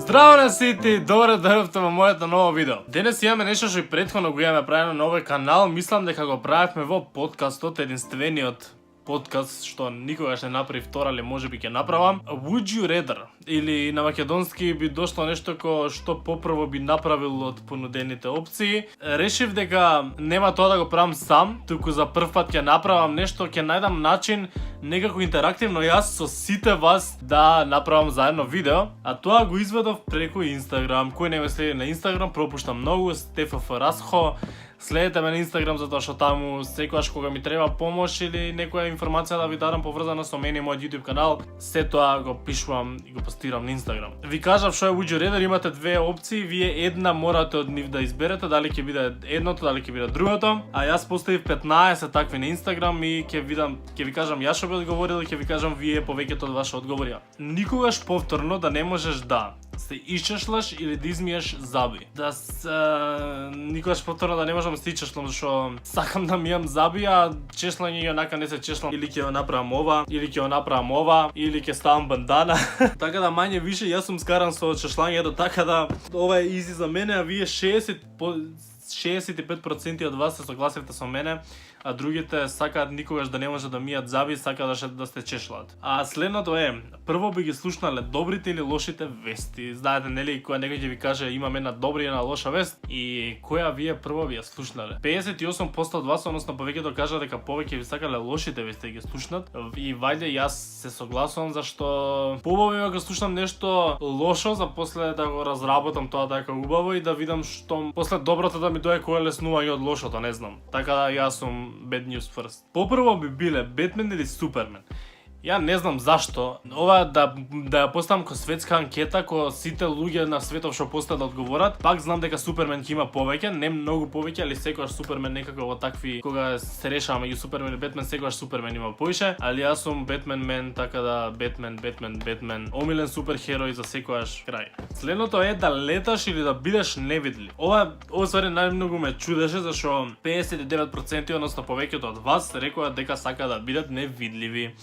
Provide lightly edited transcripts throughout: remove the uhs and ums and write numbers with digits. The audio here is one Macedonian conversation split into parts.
Здраво на сите, добре дојдовте во моето ново видео. Денес имаме нешто што и претходно го имаме правено на овој канал. Мислам дека го правевме во подкастот, единствениот подкаст што никогаш не направи втора, или можеби ќе направам. Would you rather? Или на македонски би дошло нешто ко што попрво би направил од понудените опции. Решив дека нема тоа да го правам сам, туку за прв пат ќе направам нешто, ќе најдам начин некако интерактивно јас со сите вас да направам заедно видео, а тоа го изведов преку Инстаграм. Кој не ме следи на Инстаграм, пропуштам многу, Стефов Расхо. Следете ме на Инстаграм затоа што таму секогаш кога ми треба помош или некоја информација да ви дадам поврзана со мене и мојот YouTube канал, се тоа го пишувам и го постирам на Инстаграм. Ви кажав што е Would you rather, имате две опции, вие една морате од нив да изберете, дали ќе биде едното, дали ќе биде другото. А јас поставив 15 такви на Инстаграм и ќе ви кажам јас што би одговорил и ќе ви кажам вие повеќето од ваши одговори. Никогаш повторно да не можеш да се исчешлаш или да измиеш заби. Никогаш повторно да не можам да се исчешлам, зашто сакам да мијам заби, а чешлање и онака не се чешлам. Или ќе го направам ова, или ќе го направам ова, или ќе ставам бандана. Така да мање више јас сум скаран со чешлањето, така да ова е изи за мене, а вие 65% од вас се согласивте со мене, а другите сакаат никогаш да не може да мијат заби, сакаат да сте чешлаат. А следното е, прво би ги слушнале добрите или лошите вести. Знаете, нели, која некој ќе ви каже имаме една добра и една лоша вест, и која вие прво би ја слушнале. 58% од вас, односно повеќето кажа дека повеќе ви сакале лошите вести да ги слушнат, и вајде јас се согласувам, зашто побаво е да слушнам нешто лошо, за после да го разработам тоа дека убаво и да видам што после доброто да ми дое кој е леснување од лошото, не знам. Така да јас сум bad news first. Попрво би биле Бетмен или Супермен. Ја не знам зашто. Ова да ја поставам ко светска анкета, ко сите луѓе на светов што постат да одговорат. Пак знам дека Супермен ќе има повеќе, не многу повеќе, али секогаш Супермен некако во такви, кога се решава меѓу Супермен и Бетмен, секогаш Супермен има поише, али јас сум Бетмен мен, така да Бетмен, омилен суперхерој за секогаш крај. Следното е да леташ или да бидеш невидлив. Ова ствари најмногу ме чудеше, зашто 59%, односно повеќето од вас рекоа дека сака да бидат невидливи.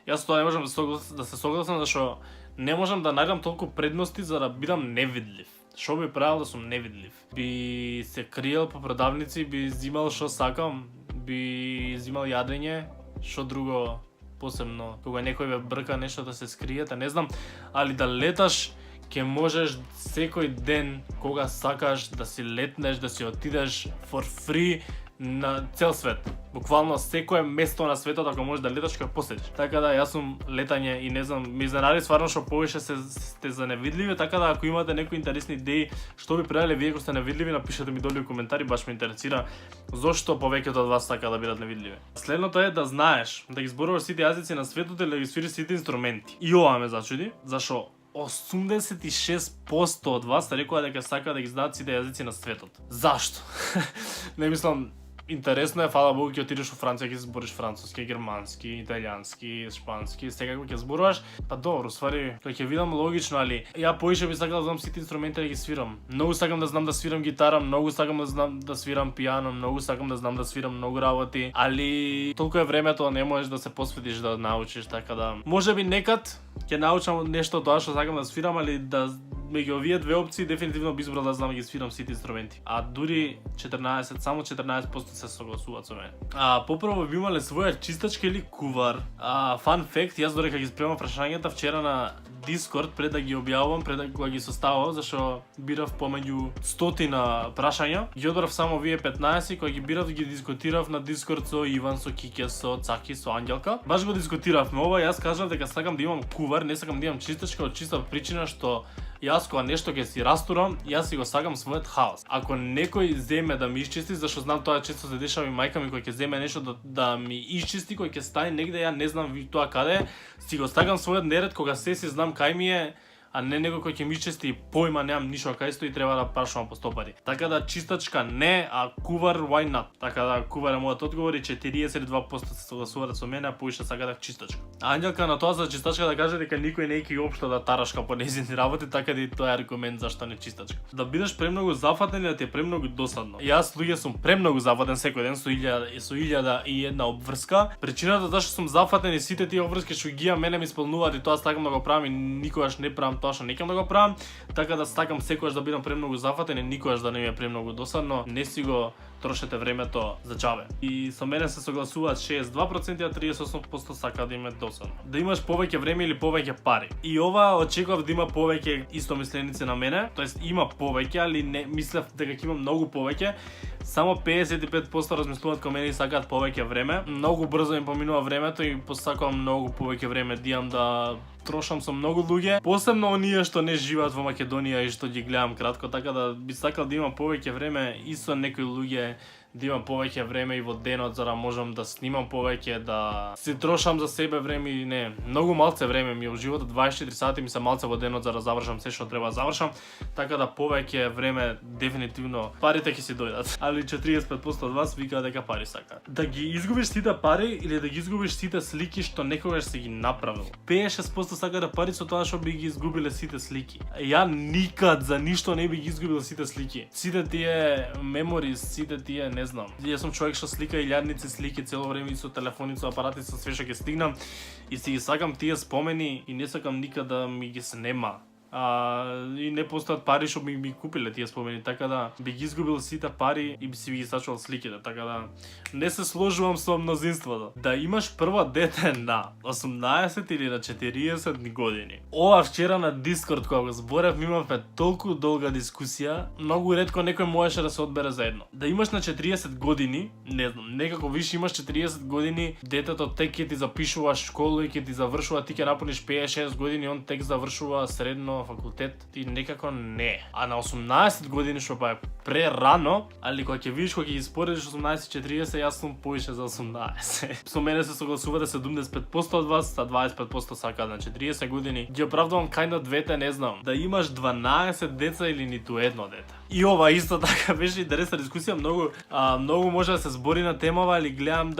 Јас тоа не можам да се согласам, зашто не можам да најдам толку предности за да бидам невидлив. Што би правил да сум невидлив? Би се криел по продавници, би зимал што сакам, би зимал јадење, што друго посебно, кога некој ве брка нешто да се скриете, не знам, али да леташ, ќе можеш секој ден кога сакаш да си летнеш, да си отидеш for free на цел свет. Буквално секое место на светот ако можеш да леташ, ќе посетиш. Така да јас сум летање и не знам, ми изненади стварно што повеќе сте за невидливи, така да ако имате некои интересни идеи што би правеле вие кога сте невидливи, напишете ми долу во коментари, баш ме интересира зошто повеќето од вас сака да бидат невидливи. Следното е да знаеш да ги зборуваш сите јазици на светот или да ги свириш сите инструменти. И ова ме зачуди, зашо 86% од вас рекоа дека сака да ги знаат сите јазици на светот. Зашто? Не мислам, интересно е, фала Богу, ќе отидеш во Франција, ќе збориш француски, германски, италијански, шпански, секако ќе зборуваш. Па добро, ствари, тоа ќе видам логично, али ја поише би сакал да знам сите инструменти да ги свирам. Многу сакам да знам да свирам гитара, многу сакам да знам да свирам пијано, многу сакам да знам да свирам многу работи, али толку е времето, не можеш да се посветиш да научиш, така да можеби некад ќе научам нешто тоа што сакам да свирам, али да меѓу овие две опции дефинитивно би избрал да знам да ги свирам сите инструменти. А дури само 14% се согласуваат со мене. Попрво би имале своја чистачка или кувар. Фан факт, јас додека ги спремам прашањата вчера на Discord пред да ги објавувам, пред да ги составувам, зашто бирав помеѓу стотина прашања. Ги одбрав само вие 15, кои ги бирав ги дискутирав на Discord со Иван, со Кике, со Цаки, со Ангелка. Баш го дискутиравме ова, јас кажав дека сакам да имам кувар, не сакам да имам чистачка од чиста причина што јас кога нешто ќе си растурам, јас си го сакам својот хаос. Ако некој земе да ми исчисти, зашто знам тоа често се дешава и мајка ми кој ќе земе нешто да ми исчисти, кој ќе стане негде, ја не знам тоа каде, си го сакам својот неред кога се си знам кај ми е, а не некој кој ќе ми исчисти и појма немам ништо кај стои и треба да прашувам по стопари. Така да чистачка не, а кувар why not? Така да кувар е мојот одговор и 42% се согласуваат со мене, а поише сакаат чистачка. Ангелка на тоа за чистачка да каже дека никој не ќе општо да тарашка по нејзини работи, така да и тоа е аргумент зашто не чистачка. Да бидеш премногу зафатен или да ти е премногу досадно. Јас луѓе сум премногу зафатен секој ден со 1001 обврска. Причината зашто сум зафатен и сите тие обврски што ги имам мене ми исполнуваат и тоа сакам да го правам и никогаш не правам тоа што не ќе да го правам, така да сакам секогаш да бидам премногу зафатен и никогаш да не ми е премногу досадно, не си го трошете времето за џабе. И со мене се согласуваат 62%, а 38% сакаат да им е досадно. Да имаш повеќе време или повеќе пари. И ова очекував да има повеќе истомисленици на мене, тоест има повеќе, али не мислев дека ќе има многу повеќе. Само 55% размислуваат кога мене и сакаат повеќе време. Многу брзо им поминува времето и посакувам многу повеќе време да имам да трошам со многу луѓе, посебно оние што не живеат во Македонија и што ги гледам кратко, така да би сакал да имам повеќе време и со некои луѓе, да имам повеќе време и во денот за да можам да снимам повеќе, да си трошам за себе време и не, многу малце време ми е во животот, 24 сати ми се малце во денот за да завршам се што треба да завршам, така да повеќе време дефинитивно парите ќе си дојдат. Али 45% од вас викаат дека пари сакаат. Да ги изгубиш сите пари или да ги изгубиш сите слики што некогаш си ги направил. 56% сакаат да пари со тоа што би ги изгубиле сите слики. Ја никад за ништо не би ги изгубил сите слики. Сите тие мемори, сите тие не знам. Јас сум човек што слика илјадници слики цело време и со телефони, со апарати, со све што ќе стигнам и си ги сакам тие спомени и не сакам никад да ми ги снема. И не постојат пари што ми купиле тие спомени, така да би ги изгубил сите пари и би си ги сачувал сликите, така да не се сложувам со мнозинството. Да имаш прво дете на 18 или на 40 години. Ова вчера на Дискорд кога го зборев, имавме толку долга дискусија, многу ретко некој можеше да се одбере за едно. Да имаш на 40 години, не знам, некако виш имаш 40 години, детето тек ќе ти запишува школа и ќе ти завршува, ти ќе напуниш 56 години, он тек завршува средно факултет и некако не. А на 18 години што па е прерано, али кога ќе видиш, кога ќе испоредиш 18-40, јас сум повише за 18. Со мене се согласувате 75% од вас, а 25% сакаат на 40 години. Ги оправдувам кајно двете, не знам. Да имаш 12 деца или ниту едно дете. И ова исто така беше интересна дискусија, многу може да се збори на темава, али гледам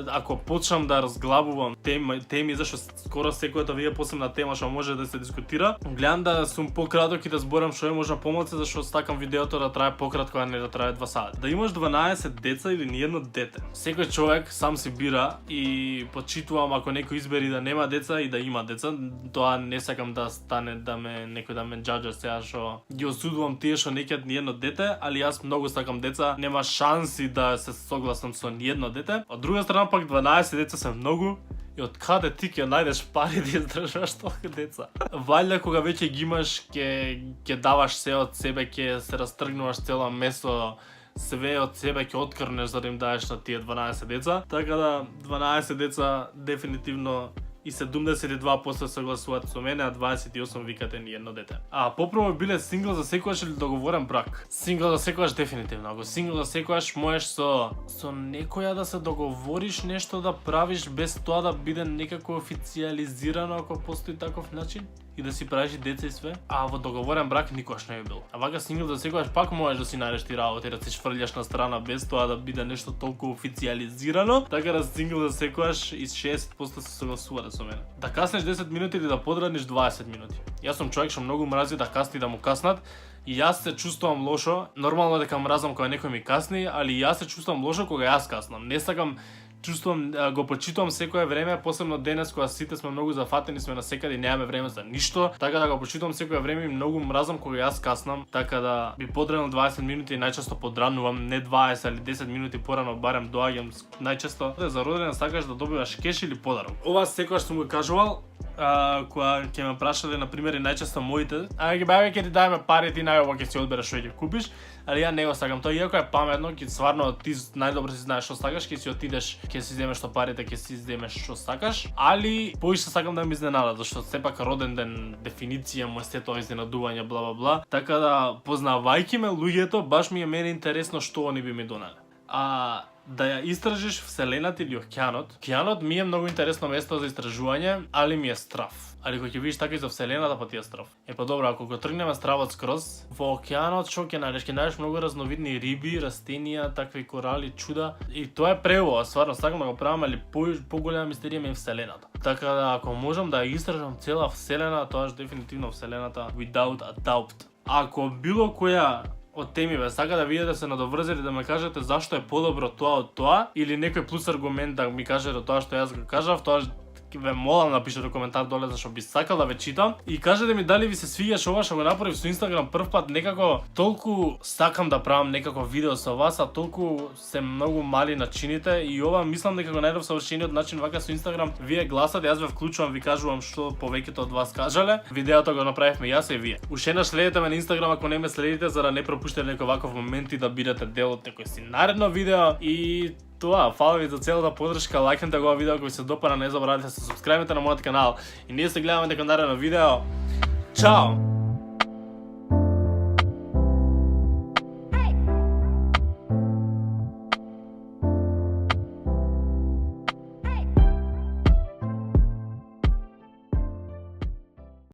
ако почнам да разглабувам теми зашто скоро секојата вие посебна тема што може да се дискутира, гледам да сум пократок и да зборам што е можна помалку зашто сакам видеото да трае пократко, а не да трае 2 сати. Да имаш 12 деца или ниедно дете. Секој човек сам си бира и почитувам ако некој избери да нема деца и да има деца. Тоа не сакам да стане да ме некој да ме џаџа сега што ги осудувам тие што не ќе ниедно дете, али јас многу сакам деца, нема шанси да се согласам со ниедно дете. Од друга страна пак 12 деца се многу. И од каде ти ќе најдеш пари да издржуваш толку деца? Валја кога веќе ги имаш, ќе даваш се од себе, ќе се растргнуваш цела месо, све од себе ќе открнеш за да им даеш на тие 12 деца. Така да 12 деца дефинитивно и 72% согласуваат со мене, а 28% викате ниедно дете. Попробно биле сингл за секогаш или договорен брак? Сингл за секогаш дефинитивно. Ако сингл за секогаш можеш со некоја да се договориш нешто да правиш без тоа да биде некако официализирано, ако постои таков начин и да си правиш деца и све. А во договорен брак никош не би бил. А вака сингл за секогаш пак можеш да си најдеш ти работа и да се шфрлјаш на страна без тоа да биде нешто толку официализирано. Така да сингл за секогаш и 60% се согласуваат со мене. Да каснеш 10 минути или да подрадниш 20 минути. Јас сум човек што многу мрази да касни да му каснат. И јас се чувствувам лошо. Нормално дека мразам кога некој ми касни, али јас се чувствувам лошо кога јас каснам. Не сакам, го почитувам секое време, посебно денес кога сите сме многу зафатени, сме насекаде и немаме време за ништо, така да го почитувам секое време и многу мразам кога јас каснам, така да би подранил 20 минути и најчесто подранувам, не 20 или 10 минути порано, барем доаѓам најчесто. За роденден сакаш да добиваш кеш или подарок. Ова секогаш сум го кажувал, кога ќе ме прашале на пример и најчесто моите, бабе ќе ти даеме пари, ти најово ќе си одбереш што ќе купиш, али ја не го сакам тоа, иако е паметно, ќе стварно ти најдобро си знаеш што сакаш, ќе си отидеш, ќе си земеш што парите, ќе си земеш што сакаш, али поише сакам да ме изненада, зашто сепак роден ден дефиниција му е се тоа изненадување бла бла бла, така да познавајќи ме луѓето, баш ми е мене интересно што они би ми донеле. Да ја истражиш вселената или океанот. Океанот ми е многу интересно место за истражување, али ми е страв. Али кога ќе видиш така и за вселената, па ти е страв. Па добро, ако го тргнеме стравот скроз, во океанот што ќе најдеш? Ќе најдеш многу разновидни риби, растенија, такви корали, чуда. И тоа е преубаво, стварно сакам да го правам, али поголема мистерија ми е вселената. Така да ако можам да ја истражам цела вселена, тоа е дефинитивно вселената without a doubt. Ако било која од темиве сака да видите да се надоврзели да ме кажете зашто е подобро тоа од тоа или некој плюс аргумент да ми кажете тоа што јас го кажав, тоа ве молам напишете коментар доле зашто би сакал да ве читам и кажете ми дали ви се свиѓаше ова што го направив со Инстаграм прв пат. Некако толку сакам да правам некако видео со вас, а толку се многу мали начините и ова мислам дека го најдов совршениот начин вака со Инстаграм. Вие гласате, јас ве вклучувам, ви кажувам што повеќето од вас кажале. Видеото го направивме јас и вие. Уште еднаш следете ме на Инстаграм ако не ме следите за да не пропуштите некој ваков момент и да бидете дел од некој си наредно видео. И тоа, фала ви за целата поддршка, лајкнете го видео ако ви се допаѓа, не заборавајте да се субскрајбите на мојот канал и ние се гледаме дека наредно видео. Чао!